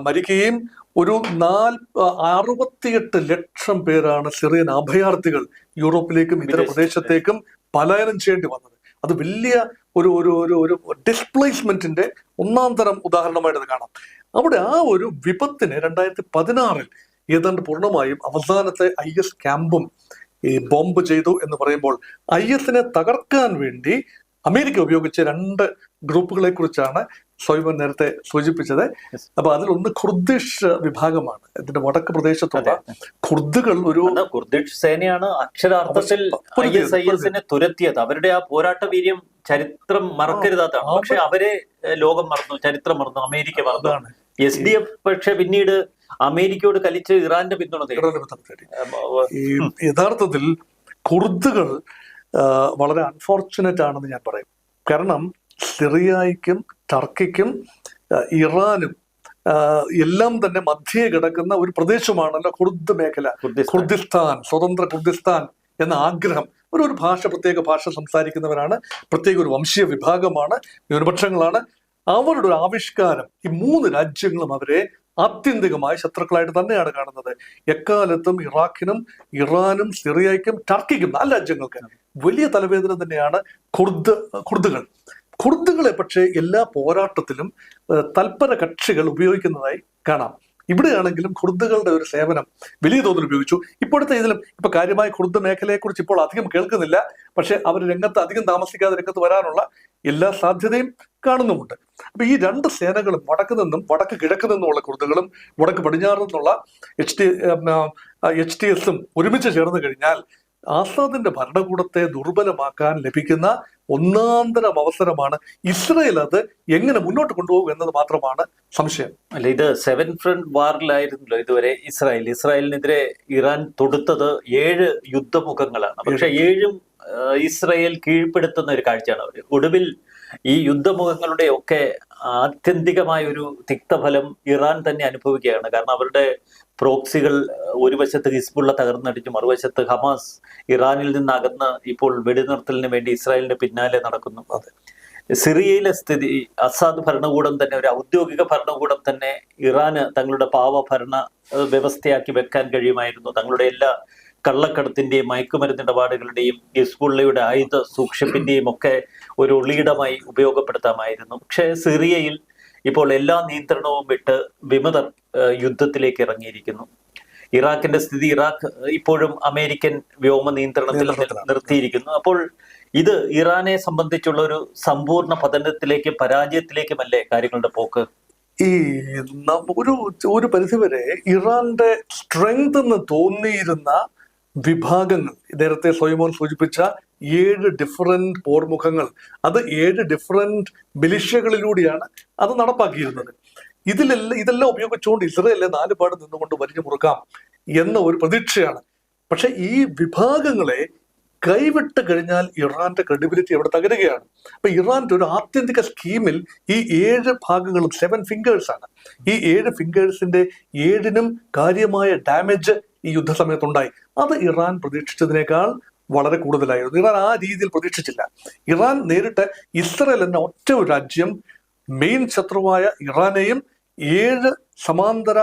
മരിക്കുകയും ഒരു 68 ലക്ഷം പേരാണ് സിറിയൻ അഭയാർത്ഥികൾ യൂറോപ്പിലേക്കും ഇതര പ്രദേശത്തേക്കും പലായനം ചെയ്യേണ്ടി വന്നത്. അത് വലിയ ഒരു ഡിസ്പ്ലേസ്മെന്റിന്റെ ഒന്നാം തരം ഉദാഹരണമായിട്ട് കാണാം. അവിടെ ആ ഒരു വിപത്തിന് 2016 ഏതാണ്ട് പൂർണ്ണമായും അവസാനത്തെ IS ക്യാമ്പും ബോംബ് ചെയ്തു എന്ന് പറയുമ്പോൾ ISനെ തകർക്കാൻ വേണ്ടി അമേരിക്ക ഉപയോഗിച്ച 2 ഗ്രൂപ്പുകളെ കുറിച്ചാണ് സോയിമൻ നേരത്തെ സൂചിപ്പിച്ചത്. അപ്പൊ അതിലൊന്ന് ഖുർദിഷ് വിഭാഗമാണ്. ഇതിന്റെ വടക്ക് പ്രദേശത്തുള്ള ഖുർദുകൾ ഒരു ഖുർദിഷ് സേനയാണ് അക്ഷരാർത്ഥത്തിൽ ISനെ തുരത്തിയത്. അവരുടെ ആ പോരാട്ട വീര്യം ചരിത്രം മറക്കരുതാത്താണ്. പക്ഷെ അവരെ ലോകം മറന്നു, ചരിത്രം മറന്നു, അമേരിക്ക മറന്നു. SDF പക്ഷെ പിന്നീട് അമേരിക്കയോട് കലിച്ച് ഇറാന്റെ പിന്തുണ തേടി. യഥാർത്ഥത്തിൽ ഖുർദുകൾ വളരെ അൺഫോർച്ചുനേറ്റ് ആണെന്ന് ഞാൻ പറയും. കാരണം സിറിയയ്ക്കും ടർക്കിക്കും ഇറാനും എല്ലാം തന്നെ മധ്യേ കിടക്കുന്ന ഒരു പ്രദേശമാണല്ലോ ഖുർദ് മേഖല. ഖുർദിസ്ഥാൻ, സ്വതന്ത്ര ഖുർദിസ്ഥാൻ എന്ന ആഗ്രഹം. ഒരു പ്രത്യേക ഭാഷ സംസാരിക്കുന്നവരാണ്, പ്രത്യേക ഒരു വംശീയ വിഭാഗമാണ്, ന്യൂനപക്ഷങ്ങളാണ്. അവരുടെ ഒരു ആവിഷ്കാരം ഈ 3 രാജ്യങ്ങളും അവരെ ആത്യന്തികമായ ശത്രുക്കളായിട്ട് തന്നെയാണ് കാണുന്നത്. എക്കാലത്തും ഇറാനും സിറിയയ്ക്കും ടർക്കിക്കും 4 രാജ്യങ്ങൾക്ക് വലിയ തലവേദന തന്നെയാണ് ഖുർദുകളെ. പക്ഷേ എല്ലാ പോരാട്ടത്തിലും തൽപര കക്ഷികൾ ഉപയോഗിക്കുന്നതായി കാണാം. ഇവിടെയാണെങ്കിലും ഖുർദുകളുടെ ഒരു സേവനം വലിയ തോതിൽ ഉപയോഗിച്ചു. ഇപ്പോഴത്തെ ഇപ്പൊ കാര്യമായ ഖുർദ് മേഖലയെക്കുറിച്ച് ഇപ്പോൾ അധികം കേൾക്കുന്നില്ല. പക്ഷെ അവർ അധികം താമസിക്കാതെ രംഗത്ത് വരാനുള്ള എല്ലാ സാധ്യതയും കാണുന്നുമുണ്ട്. അപ്പൊ ഈ 2 സേനകളും വടക്ക് കിഴക്ക് നിന്നുമുള്ള ഖുർദുകളും വടക്ക് പടിഞ്ഞാറ് നിന്നുള്ള HTSും ഒരുമിച്ച് ചേർന്ന് കഴിഞ്ഞാൽ ആസാദിന്റെ ഭരണകൂടത്തെ ദുർബലമാക്കാൻ ലഭിക്കുന്ന ഒന്നാന്തരം അവസരമാണ്. ഇസ്രയേൽ അത് എങ്ങനെ മുന്നോട്ട് കൊണ്ടുപോകും എന്നത് മാത്രമാണ് സംശയം. അല്ല, ഇത് 7 ഫ്രണ്ട് വാറിലായിരുന്നല്ലോ ഇതുവരെ ഇസ്രായേലിനെതിരെ ഇറാൻ തൊടുത്തത് 7 യുദ്ധമുഖങ്ങളാണ്. പക്ഷെ 7ഉം ഇസ്രായേൽ കീഴ്പ്പെടുത്തുന്ന ഒരു കാഴ്ചയാണ്. അവർ ഒടുവിൽ ഈ യുദ്ധമുഖങ്ങളുടെ ഒക്കെ ആത്യന്തികമായ ഒരു തിക്തഫലം ഇറാൻ തന്നെ അനുഭവിക്കുകയാണ്. കാരണം അവരുടെ പ്രോക്സികൾ ഒരു വശത്ത് ഹിസ്ബുള്ള തകർന്നടിച്ചു, മറുവശത്ത് ഹമാസ് ഇറാനിൽ നിന്ന് അകന്ന് ഇപ്പോൾ വെടിനിർത്തലിന് വേണ്ടി ഇസ്രായേലിന്റെ പിന്നാലെ നടക്കുന്നു. സിറിയയിലെ സ്ഥിതി, അസാദ് ഭരണകൂടം തന്നെ, ഒരു ഔദ്യോഗിക ഭരണകൂടം തന്നെ ഇറാന് തങ്ങളുടെ ഭരണ വ്യവസ്ഥയാക്കി വെക്കാൻ കഴിയുമായിരുന്നു. തങ്ങളുടെ എല്ലാ കള്ളക്കടത്തിന്റെയും മയക്കുമരുന്ന് ഇടപാടുകളുടെയും ഹിസ്ബുള്ളയുടെ ആയുധ സൂക്ഷിപ്പിന്റെയും ഒക്കെ ഒരു ഒളിയിടമായി ഉപയോഗപ്പെടുത്താമായിരുന്നു. പക്ഷെ സിറിയയിൽ ഇപ്പോൾ എല്ലാ നിയന്ത്രണവും വിട്ട് വിമതർ യുദ്ധത്തിലേക്ക് ഇറങ്ങിയിരിക്കുന്നു. ഇറാഖിന്റെ സ്ഥിതി, ഇറാഖ് ഇപ്പോഴും അമേരിക്കൻ വ്യോമ നിയന്ത്രണത്തിൽ നിർത്തിയിരിക്കുന്നു. അപ്പോൾ ഇത് ഇറാനെ സംബന്ധിച്ചുള്ള ഒരു സമ്പൂർണ്ണ പതനത്തിലേക്കും പരാജയത്തിലേക്കുമല്ലേ കാര്യങ്ങളുടെ പോക്ക്? ഈ ഒരു പരിധിവരെ ഇറാന്റെ സ്ട്രെങ്ത് എന്ന് തോന്നിയിരുന്ന വിഭാഗങ്ങൾ, നേരത്തെ സോയിമോൻ സൂചിപ്പിച്ച 7 ഡിഫറെന്റ് പോർമുഖങ്ങൾ, അത് 7 ഡിഫറെന്റ് മിലിഷ്യകളിലൂടെയാണ് അത് നടപ്പാക്കിയിരുന്നത്. ഇതെല്ലാം ഉപയോഗിച്ചുകൊണ്ട് ഇസ്രയേലിലെ 4 പാട് നിന്നുകൊണ്ട് വലിഞ്ഞു മുറുക്കാം എന്ന ഒരു പ്രതീക്ഷയാണ്. പക്ഷെ ഈ വിഭാഗങ്ങളെ കൈവിട്ട് കഴിഞ്ഞാൽ ഇറാന്റെ ക്രെഡിബിലിറ്റി അവിടെ തകരുകയാണ്. അപ്പൊ ഇറാന്റെ ഒരു ആത്യന്തിക സ്കീമിൽ ഈ 7 ഭാഗങ്ങളും 7 ഫിംഗേഴ്സ് ആണ്. ഈ 7 ഫിംഗേഴ്സിന്റെ 7നും കാര്യമായ ഡാമേജ് ഈ യുദ്ധസമയത്തുണ്ടായി. അത് ഇറാൻ പ്രതീക്ഷിച്ചതിനേക്കാൾ വളരെ കൂടുതലായിരുന്നു. ഇറാൻ ആ രീതിയിൽ പ്രതീക്ഷിച്ചില്ല. ഇറാൻ നേരിട്ട് ഇസ്രയേൽ എന്ന ഒറ്റ ഒരു രാജ്യം മെയിൻ ശത്രുവായ ഇറാനെയും 7 സമാന്തര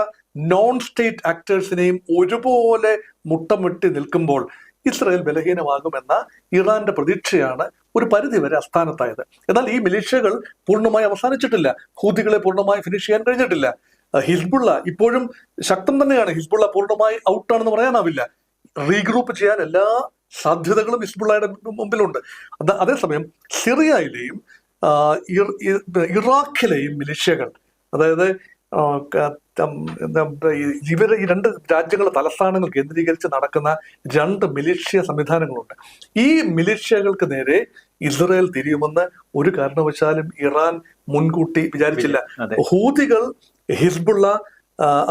നോൺ സ്റ്റേറ്റ് ആക്ടേഴ്സിനെയും ഒരുപോലെ മുട്ടമിട്ടി നിൽക്കുമ്പോൾ ഇസ്രായേൽ ബലഹീനമാകുമെന്ന ഇറാന്റെ പ്രതീക്ഷയാണ് ഒരു പരിധിവരെ അസ്ഥാനത്തായത്. എന്നാൽ ഈ മിലിഷ്യകൾ പൂർണ്ണമായി അവസാനിച്ചിട്ടില്ല. ഹൂതികളെ പൂർണ്ണമായി ഫിനിഷ് ചെയ്യാൻ കഴിഞ്ഞിട്ടില്ല. ഹിസ്ബുള്ള ഇപ്പോഴും ശക്തം തന്നെയാണ്. ഹിസ്ബുള്ള പൂർണ്ണമായി ഔട്ടാണെന്ന് പറയാനാവില്ല. റീഗ്രൂപ്പ് ചെയ്യാൻ എല്ലാ സാധ്യതകളും ഹിസ്ബുള്ളയുടെ മുമ്പിലുണ്ട്. അതേസമയം സിറിയയിലെയും ഇറാഖിലെയും മിലിഷ്യകൾ, അതായത് ഇവര് ഈ രണ്ട് രാജ്യങ്ങളുടെ തലസ്ഥാനങ്ങൾ കേന്ദ്രീകരിച്ച് നടക്കുന്ന രണ്ട് മിലിഷ്യ സംവിധാനങ്ങളുണ്ട്. ഈ മിലിഷ്യകൾക്ക് നേരെ ഇസ്രായേൽ തിരിയുമെന്ന് ഒരു കാരണവശാലും ഇറാൻ മുൻകൂട്ടി വിചാരിച്ചില്ല. ഹൂതികൾ, ഹിസ്ബുള്ള,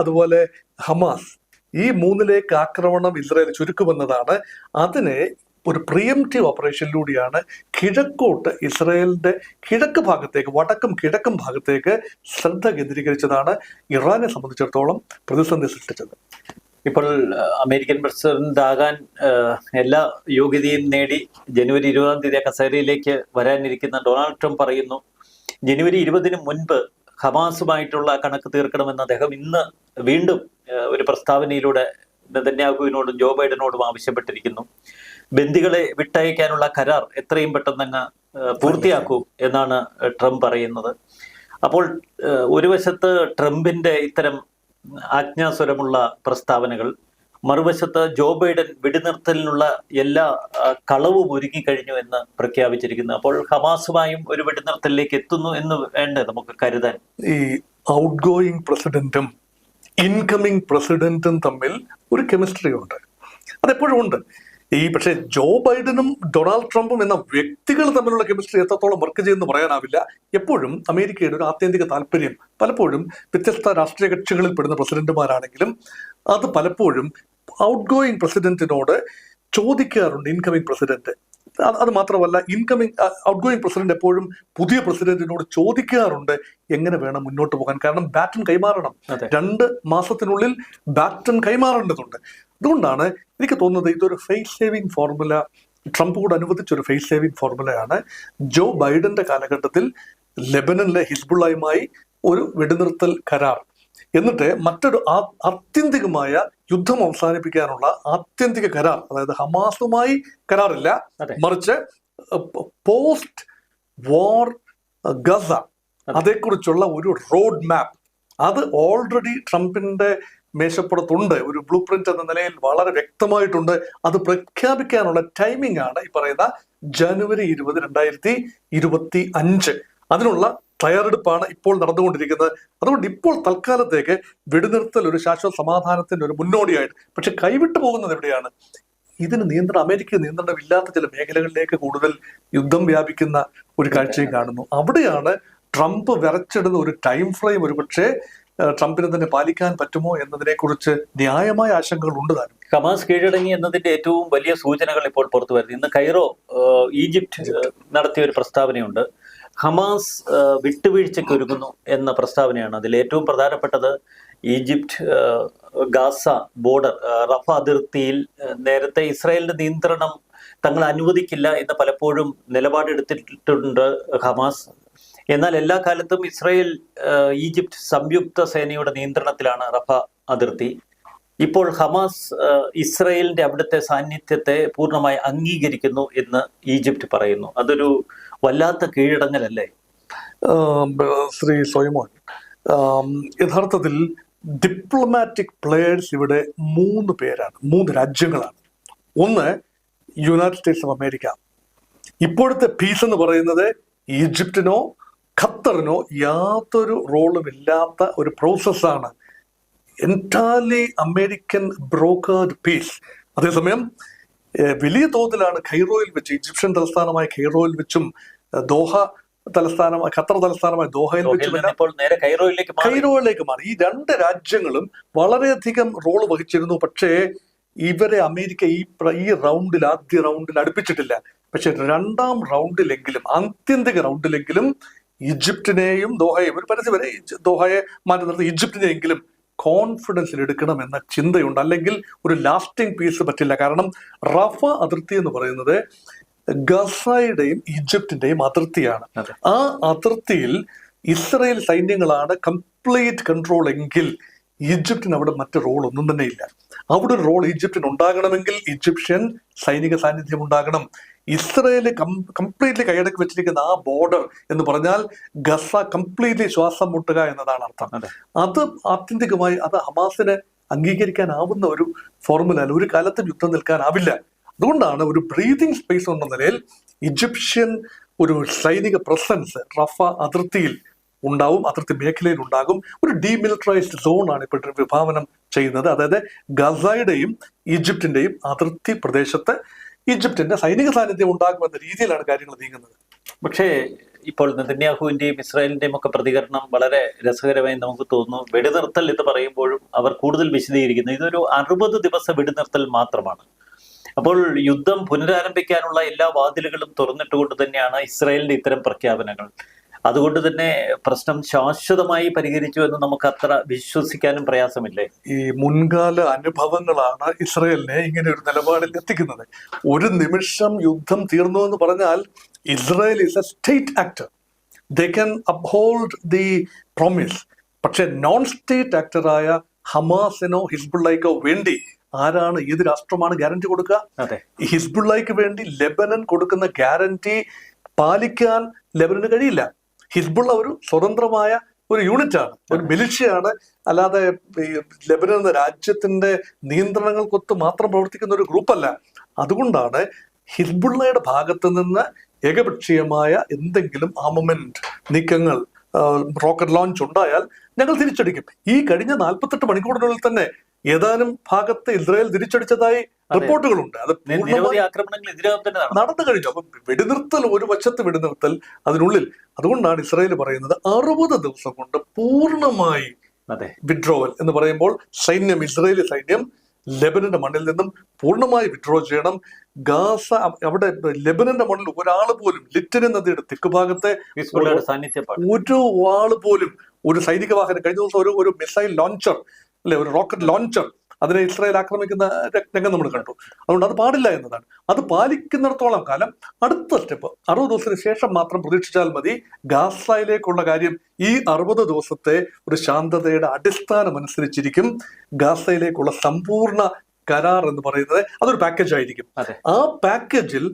അതുപോലെ ഹമാസ്, ഈ മൂന്നിലേക്ക് ആക്രമണം ഇസ്രായേൽ ചുരുക്കുമെന്നതാണ്. അതിനെ ഒരു പ്രിയംറ്റീവ് ഓപ്പറേഷനിലൂടെയാണ് കിഴക്കോട്ട്, ഇസ്രായേലിന്റെ കിഴക്ക് ഭാഗത്തേക്ക്, വടക്കും കിഴക്കും ഭാഗത്തേക്ക് ശ്രദ്ധ കേന്ദ്രീകരിച്ചതാണ് ഇറാനെ സംബന്ധിച്ചിടത്തോളം പ്രതിസന്ധി സൃഷ്ടിച്ചത്. ഇപ്പോൾ അമേരിക്കൻ പ്രസിഡന്റ് ആകാൻ എല്ലാ യോഗ്യതയും നേടി ജനുവരി 20 കസേരയിലേക്ക് വരാനിരിക്കുന്ന ഡൊണാൾഡ് ട്രംപ് പറയുന്നു, ജനുവരി 20 മുൻപ് ഹമാസുമായിട്ടുള്ള കണക്ക് തീർക്കണമെന്ന് അദ്ദേഹം ഇന്ന് വീണ്ടും ഒരു പ്രസ്താവനയിലൂടെ നെതന്യാഹുവിനോടും ജോ ബൈഡനോടും ആവശ്യപ്പെട്ടിരിക്കുന്നു. ബന്ദികളെ വിട്ടയക്കാനുള്ള കരാർ എത്രയും പെട്ടെന്ന് പൂർത്തിയാക്കൂ എന്നാണ് ട്രംപ് പറയുന്നത്. അപ്പോൾ ഒരു വശത്ത് ട്രംപിന്റെ ഇത്തരം ആജ്ഞാസ്വരമുള്ള പ്രസ്താവനകൾ, മറുവശത്ത് ജോ ബൈഡൻ വെടിനിർത്തലിനുള്ള എല്ലാ കളവും ഒരുങ്ങിക്കഴിഞ്ഞു എന്ന് പ്രഖ്യാപിച്ചിരിക്കുന്നു. അപ്പോൾ ഹമാസുമായും ഒരു വെടിനിർത്തലിലേക്ക് എത്തുന്നു എന്ന് വേണ്ടേ നമുക്ക് കരുതാൻ? ഈ ഔട്ട് ഗോയിങ് പ്രസിഡന്റും ഇൻകമിങ് പ്രസിഡന്റും തമ്മിൽ ഒരു കെമിസ്ട്രി ഉണ്ട്, അതെപ്പോഴും ഉണ്ട്. പക്ഷേ ജോ ബൈഡനും ഡൊണാൾഡ് ട്രംപും എന്ന വ്യക്തികൾ തമ്മിലുള്ള കെമിസ്ട്രി എത്രത്തോളം വർക്ക് ചെയ്യുമെന്ന് പറയാനാവില്ല. എപ്പോഴും അമേരിക്കയുടെ ഒരു ആത്യന്തിക താല്പര്യം പലപ്പോഴും വ്യത്യസ്ത രാഷ്ട്രീയ കക്ഷികളിൽ പെടുന്ന പ്രസിഡന്റുമാരാണെങ്കിലും അത് പലപ്പോഴും ഔട്ട് ഗോയിങ് പ്രസിഡന്റിനോട് ചോദിക്കാറുണ്ട് ഇൻകമിങ് പ്രസിഡന്റ്. അത് മാത്രമല്ല, ഔട്ട് ഗോയിങ് പ്രസിഡന്റ് എപ്പോഴും പുതിയ പ്രസിഡന്റിനോട് ചോദിക്കാറുണ്ട് എങ്ങനെ വേണം മുന്നോട്ട് പോകാൻ. കാരണം ബാറ്റൺ കൈമാറണം, 2 മാസത്തിനുള്ളിൽ ബാറ്റൺ കൈമാറേണ്ടതുണ്ട്. അതുകൊണ്ടാണ് എനിക്ക് തോന്നുന്നത് ഇതൊരു ഫേസ് സേവിങ് ഫോർമുല, ട്രംപ് കൂടെ അനുവദിച്ചൊരു ഫേസ് സേവിങ് ഫോർമുലയാണ്. ജോ ബൈഡന്റെ കാലഘട്ടത്തിൽ ലെബനനിലെ ഹിസ്ബുള്ളയുമായി ഒരു വെടിനിർത്തൽ കരാർ, എന്നിട്ട് മറ്റൊരു ആത്യന്തികമായ യുദ്ധം അവസാനിപ്പിക്കാനുള്ള ആത്യന്തിക കരാർ, അതായത് ഹമാസുമായി കരാറില്ല, മറിച്ച് പോസ്റ്റ് വാർ ഗസ, അതേക്കുറിച്ചുള്ള ഒരു റോഡ് മാപ്പ്, അത് ഓൾറെഡി ട്രംപിന്റെ മേശപ്പുറത്തുണ്ട്. ഒരു ബ്ലൂ പ്രിന്റ് എന്ന നിലയിൽ വളരെ വ്യക്തമായിട്ടുണ്ട്. അത് പ്രഖ്യാപിക്കാനുള്ള ടൈമിംഗ് ആണ് ഈ പറയുന്ന ജനുവരി 20, 2025. അതിനുള്ള തയ്യാറെടുപ്പാണ് ഇപ്പോൾ നടന്നുകൊണ്ടിരിക്കുന്നത്. അതുകൊണ്ട് ഇപ്പോൾ തൽക്കാലത്തേക്ക് വെടിനിർത്തൽ ഒരു ശാശ്വത സമാധാനത്തിന്റെ ഒരു മുന്നോടിയായിട്ട്. പക്ഷെ കൈവിട്ടു പോകുന്നത് എവിടെയാണ്? ഇതിന് അമേരിക്ക നിയന്ത്രണമില്ലാത്ത ചില മേഖലകളിലേക്ക് കൂടുതൽ യുദ്ധം വ്യാപിക്കുന്ന ഒരു കാഴ്ചയും കാണുന്നു. അവിടെയാണ് ട്രംപ് വിറച്ചിടുന്ന ഒരു ടൈം ഫ്രെയിം ഒരു പക്ഷേ ട്രംപിന് തന്നെ പാലിക്കാൻ പറ്റുമോ എന്നതിനെ കുറിച്ച് ന്യായമായ ആശങ്കകൾ ഉണ്ട് താനും. ഹമാസ് കീഴടങ്ങി എന്നതിന്റെ ഏറ്റവും വലിയ സൂചനകൾ ഇപ്പോൾ പുറത്തു വരുന്നു. ഇന്ന് കൈറോ ഈജിപ്റ്റ് നടത്തിയ ഒരു പ്രസ്താവനയുണ്ട്. ഹമാസ് വിട്ടുവീഴ്ചയ്ക്ക് ഒരുങ്ങുന്നു എന്ന പ്രസ്താവനയാണ്. അതിൽ ഏറ്റവും പ്രധാനപ്പെട്ടത് ഈജിപ്റ്റ് ഗാസ ബോർഡർ, റഫ അതിർത്തിയിൽ നേരത്തെ ഇസ്രായേലിന്റെ നിയന്ത്രണം തങ്ങൾ അനുവദിക്കില്ല എന്ന് പലപ്പോഴും നിലപാടെടുത്തിട്ടുണ്ട് ഹമാസ്. എന്നാൽ എല്ലാ കാലത്തും ഇസ്രായേൽ ഈജിപ്റ്റ് സംയുക്ത സേനയുടെ നിയന്ത്രണത്തിലാണ് റഫ അതിർത്തി. ഇപ്പോൾ ഹമാസ് ഇസ്രായേലിന്റെ അവിടുത്തെ സാന്നിധ്യത്തെ പൂർണ്ണമായി അംഗീകരിക്കുന്നു എന്ന് ഈജിപ്റ്റ് പറയുന്നു. അതൊരു വല്ലാത്ത കീഴടങ്ങലല്ലേ? ശ്രീ സോയ്മോൻ, യഥാർത്ഥത്തിൽ ഡിപ്ലോമാറ്റിക് പ്ലേയേഴ്സ് ഇവിടെ 3 പേരാണ്, 3 രാജ്യങ്ങളാണ്. ഒന്ന് യുണൈറ്റഡ് സ്റ്റേറ്റ്സ് ഓഫ് അമേരിക്ക. ഇപ്പോഴത്തെ പീസ് എന്ന് പറയുന്നത് ഈജിപ്തിനോ ഖത്തറിനോ യാതൊരു റോളും ഇല്ലാത്ത ഒരു പ്രോസസ്സാണ്. Entirely American brokered peace. അതേസമയം വലിയ തോതിലാണ് ഖൈറോയിൽ വെച്ച്, ഈജിപ്ഷ്യൻ തലസ്ഥാനമായ ഖൈറോയിൽ വെച്ചും ദോഹ തലസ്ഥാനമായ ഖത്തർ തലസ്ഥാനമായ ദോഹയിൽ വെച്ചും കൈറോയിലേക്ക് മാറി. ഈ 2 രാജ്യങ്ങളും വളരെയധികം റോള് വഹിച്ചിരുന്നു. പക്ഷേ ഇവരെ അമേരിക്ക ഈ റൗണ്ടിൽ, ആദ്യ റൗണ്ടിൽ അടുപ്പിച്ചിട്ടില്ല. പക്ഷെ 2ാം റൗണ്ടിലെങ്കിലും, ആത്യന്തിക റൗണ്ടിലെങ്കിലും ഈജിപ്തിനെയും ദോഹയെയും, ഒരു പരിധിവരെ ദോഹയെ മാറ്റി നിർത്തി ഈജിപ്തിനെയെങ്കിലും കോൺഫിഡൻസിൽ എടുക്കണം എന്ന ചിന്തയുണ്ട്. അല്ലെങ്കിൽ ഒരു ലാസ്റ്റിംഗ് പീസ് പറ്റില്ല. കാരണം റഫ അതിർത്തി എന്ന് പറയുന്നത് ഗസയുടെയും ഈജിപ്തിന്റെയും അതിർത്തിയാണ്. ആ അതിർത്തിയിൽ ഇസ്രായേൽ സൈന്യങ്ങളാണ് കംപ്ലീറ്റ് കൺട്രോൾ എങ്കിൽ ഈജിപ്തിന് അവിടെ മറ്റു റോൾ ഒന്നും തന്നെ ഇല്ല. അവിടെ ഒരു റോൾ ഈജിപ്തിന് ഉണ്ടാകണമെങ്കിൽ ഈജിപ്ഷ്യൻ സൈനിക സാന്നിധ്യം ഉണ്ടാകണം. ഇസ്രയേല് കംപ്ലീറ്റ്ലി കൈയടക്കി വെച്ചിരിക്കുന്ന ആ ബോർഡർ എന്ന് പറഞ്ഞാൽ ഗസ കംപ്ലീറ്റ്ലി ശ്വാസം മുട്ടുക എന്നതാണ് അർത്ഥം. അത് ആത്യന്തികമായി അത് ഹമാസിനെ അംഗീകരിക്കാനാവുന്ന ഒരു ഫോർമുല അല്ല. ഒരു കാലത്തും യുദ്ധം നിൽക്കാനാവില്ല. അതുകൊണ്ടാണ് ഒരു ബ്രീതിങ് സ്പേസ് എന്ന നിലയിൽ ഈജിപ്ഷ്യൻ ഒരു സൈനിക പ്രസൻസ് റഫ അതിർത്തിയിൽ ഉണ്ടാവും, അതിർത്തി മേഖലയിൽ ഉണ്ടാകും. ഒരു ഡീമിലിറ്ററൈസ്ഡ് സോൺ ആണ് ഇപ്പോൾ വിഭാവനം ചെയ്യുന്നത്. അതായത് ഗസയുടെയും ഈജിപ്തിന്റെയും അതിർത്തി പ്രദേശത്ത് ഈജിപ്തിന്റെ സൈനിക സാന്നിധ്യം ഉണ്ടാകുമെന്ന രീതിയിലാണ് കാര്യങ്ങൾ നീങ്ങുന്നത്. പക്ഷേ ഇപ്പോൾ നെതന്യാഹുവിന്റെയും ഇസ്രായേലിന്റെയും ഒക്കെ പ്രതികരണം വളരെ രസകരമായി നമുക്ക് തോന്നുന്നു. വെടിനിർത്തൽ എന്ന് പറയുമ്പോഴും അവർ കൂടുതൽ വിശദീകരിക്കുന്നു ഇതൊരു 60 ദിവസ വെടിനിർത്തൽ മാത്രമാണ്. അപ്പോൾ യുദ്ധം പുനരാരംഭിക്കാനുള്ള എല്ലാ വാതിലുകളും തുറന്നിട്ടുകൊണ്ട് തന്നെയാണ് ഇസ്രായേലിന്റെ ഇത്തരം പ്രഖ്യാപനങ്ങൾ. അതുകൊണ്ട് തന്നെ പ്രശ്നം ശാശ്വതമായി പരിഹരിച്ചു എന്ന് നമുക്ക് അത്ര വിശ്വസിക്കാനും പ്രയാസമില്ലേ? ഈ മുൻകാല അനുഭവങ്ങളാണ് ഇസ്രായേലിനെ ഇങ്ങനെ ഒരു നിലപാടിൽ എത്തിക്കുന്നത്. ഒരു നിമിഷം യുദ്ധം തീർന്നു എന്ന് പറഞ്ഞാൽ Israel is A state actor, they can uphold the promise. പക്ഷെ നോൺ സ്റ്റേറ്റ് ആക്ടറായ ഹമാസിനോ ഹിസ്ബുള്ളയ്ക്കോ വേണ്ടി ആരാണ്, ഏത് രാഷ്ട്രമാണ് ഗ്യാരണ്ടി കൊടുക്കുക? ഹിസ്ബുള്ളയ്ക്ക് വേണ്ടി ലെബനൻ കൊടുക്കുന്ന ഗ്യാരണ്ടി പാലിക്കാൻ ലെബനന് കഴിയില്ല. ഹിസ്ബുള്ള ഒരു സ്വതന്ത്രമായ ഒരു യൂണിറ്റ് ആണ്, ഒരു മിലിഷ്യയാണ്. അല്ലാതെ ലെബനൻ എന്ന രാജ്യത്തിന്റെ നിയന്ത്രണങ്ങൾക്കൊത്ത് മാത്രം പ്രവർത്തിക്കുന്ന ഒരു ഗ്രൂപ്പല്ല. അതുകൊണ്ടാണ് ഹിസ്ബുള്ളയുടെ ഭാഗത്ത് നിന്ന് ഏകപക്ഷീയമായ എന്തെങ്കിലും ആർമമെന്റ് നീക്കങ്ങൾ, റോക്കറ്റ് ലോഞ്ച് ഉണ്ടായാൽ ഞങ്ങൾ തിരിച്ചടിക്കും. ഈ കഴിഞ്ഞ 48 മണിക്കൂറിനുള്ളിൽ തന്നെ ഏതാനും ഭാഗത്ത് ഇസ്രായേൽ തിരിച്ചടിച്ചതായി റിപ്പോർട്ടുകളുണ്ട്. അത് നടന്നു കഴിഞ്ഞു. അപ്പൊ വെടിനിർത്തൽ, ഒരു വശത്ത് വെടിനിർത്തൽ അതിനുള്ളിൽ. അതുകൊണ്ടാണ് ഇസ്രായേൽ പറയുന്നത് 60 ദിവസം കൊണ്ട് പൂർണ്ണമായി വിഡ്രോവൽ എന്ന് പറയുമ്പോൾ സൈന്യം, ഇസ്രായേലി സൈന്യം ലെബനന്റെ മണ്ണിൽ നിന്നും പൂർണ്ണമായി വിഡ്രോ ചെയ്യണം. ഗാസ, അവിടെ ലെബനന്റെ മണ്ണിൽ ഒരാൾ പോലും, ലിറ്റനി നദിയുടെ തെക്ക് ഭാഗത്തെ ഒരു ആള് പോലും, ഒരു സൈനിക വാഹനം, കഴിഞ്ഞ ദിവസം ഒരു മിസൈൽ ലോഞ്ചർ അല്ലെ, ഒരു റോക്കറ്റ് ലോഞ്ചർ, അതിനെ ഇസ്രായേൽ ആക്രമിക്കുന്ന രംഗം നമ്മൾ കണ്ടു. അതുകൊണ്ട് അത് പാടില്ല എന്നതാണ്. അത് പാലിക്കുന്നിടത്തോളം കാലം അടുത്ത സ്റ്റെപ്പ് 60 ദിവസത്തിന് ശേഷം മാത്രം പ്രതീക്ഷിച്ചാൽ മതി. ഗാസയിലേക്കുള്ള കാര്യം ഈ 60 ദിവസത്തെ ഒരു ശാന്തതയുടെ അടിസ്ഥാനം അനുസരിച്ചിരിക്കും. ഗാസയിലേക്കുള്ള സമ്പൂർണ്ണ കരാർ എന്ന് പറയുന്നത് അതൊരു പാക്കേജ് ആയിരിക്കും. ആ പാക്കേജിൽ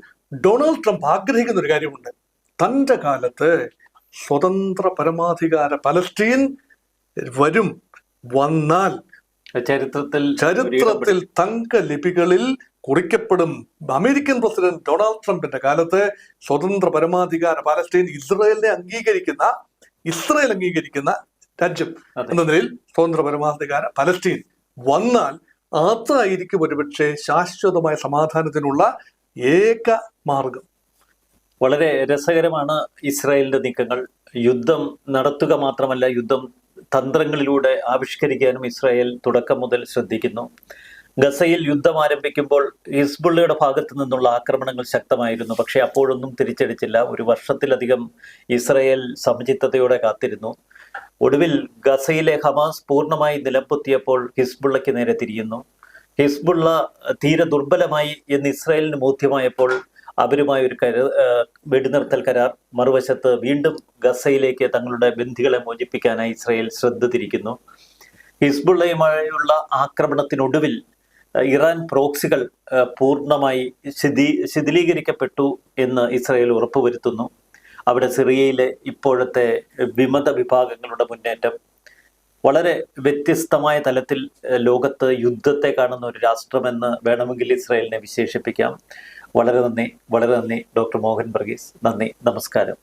ഡൊണാൾഡ് ട്രംപ് ആഗ്രഹിക്കുന്ന ഒരു കാര്യമുണ്ട്. തന്റെ കാലത്ത് സ്വതന്ത്ര പരമാധികാര പലസ്തീൻ വരും, വന്നാൽ ചരിത്രത്തിൽ തങ്ക ലിപികളിൽ കുറിക്കപ്പെടും. അമേരിക്കൻ പ്രസിഡന്റ് ഡൊണാൾഡ് ട്രംപിന്റെ കാലത്ത് സ്വതന്ത്ര പരമാധികാര പാലസ്തീൻ ഇസ്രായേൽ അംഗീകരിക്കുന്ന രാജ്യം എന്ന നിലയിൽ സ്വതന്ത്ര പരമാധികാര പലസ്തീൻ വന്നാൽ അതായിരിക്കും ഒരുപക്ഷെ ശാശ്വതമായ സമാധാനത്തിനുള്ള ഏക മാർഗം. വളരെ രസകരമാണ് ഇസ്രായേലിന്റെ നീക്കങ്ങൾ. യുദ്ധം നടത്തുക മാത്രമല്ല, യുദ്ധം തന്ത്രങ്ങളിലൂടെ ആവിഷ്കരിക്കാനും ഇസ്രായേൽ തുടക്കം മുതൽ ശ്രദ്ധിക്കുന്നു. ഗസയിൽ യുദ്ധം ആരംഭിക്കുമ്പോൾ ഹിസ്ബുള്ളയുടെ ഭാഗത്തു നിന്നുള്ള ആക്രമണങ്ങൾ ശക്തമായിരുന്നു. പക്ഷെ അപ്പോഴൊന്നും തിരിച്ചടിച്ചില്ല. ഒരു വർഷത്തിലധികം ഇസ്രായേൽ സമചിത്തതയോടെ കാത്തിരുന്നു. ഒടുവിൽ ഗസയിലെ ഹമാസ് പൂർണ്ണമായി നിലംപൊത്തിയപ്പോൾ ഹിസ്ബുള്ളയ്ക്ക് നേരെ തിരിയുന്നു. ഹിസ്ബുള്ള തീരെ ദുർബലമായി എന്ന് ഇസ്രായേലിന് ബോധ്യമായപ്പോൾ അവരുമായി ഒരു വെടിനിർത്തൽ കരാർ, മറുവശത്ത് വീണ്ടും ഗസയിലേക്ക് തങ്ങളുടെ ബന്ധികളെ മോചിപ്പിക്കാനായി ഇസ്രായേൽ ശ്രദ്ധ തിരിക്കുന്നു. ഹിസ്ബുള്ളയുമായുള്ള ആക്രമണത്തിനൊടുവിൽ ഇറാൻ പ്രോക്സികൾ പൂർണ്ണമായി ശിഥിലീകരിക്കപ്പെട്ടു എന്ന് ഇസ്രായേൽ ഉറപ്പുവരുത്തുന്നു. അവിടെ സിറിയയിലെ ഇപ്പോഴത്തെ വിമത വിഭാഗങ്ങളുടെ മുന്നേറ്റം വളരെ വ്യത്യസ്തമായ തലത്തിൽ ലോകത്ത് യുദ്ധത്തെ കാണുന്ന ഒരു രാഷ്ട്രമെന്ന് വേണമെങ്കിൽ ഇസ്രായേലിനെ വിശേഷിപ്പിക്കാം. വളരെ നന്ദി ഡോക്ടർ മോഹൻ വർഗീസ്. നന്ദി, നമസ്കാരം.